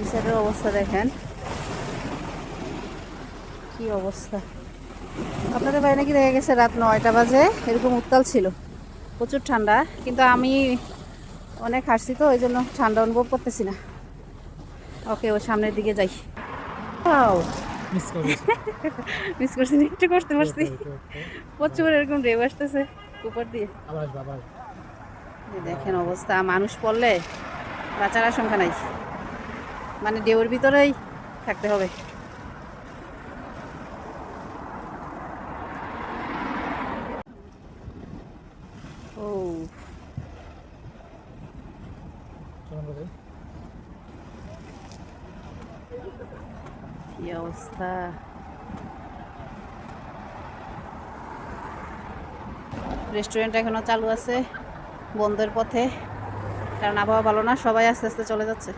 সাইডের অবস্থা দেখেন কি অবস্থা। আপনাদের বাইরে নাকি দেখা গেছে রাত 9টা বাজে এরকম উত্তাল ছিল, প্রচুর ঠান্ডা, কিন্তু আমি অনেক হাসছি তো ওই জন্য ঠান্ডা অনুভব করতেছি না। ওকে, ও সামনের দিকে যাই। মিস করছি না, একটু করতে পারছি। প্রচুর এরকম ঢেউ আসতেছে উপর দিয়ে। দেখেন অবস্থা, মানুষ পড়লে বাঁচার আশঙ্কা নাই, মানে ঢেউর ভিতরেই থাকতে হবে। ও কি অবস্থা। রেস্টুরেন্ট এখনো চালু আছে, বন্ধের পথে, কারণ আবহাওয়া ভালো না, সবাই আস্তে আস্তে চলে যাচ্ছে।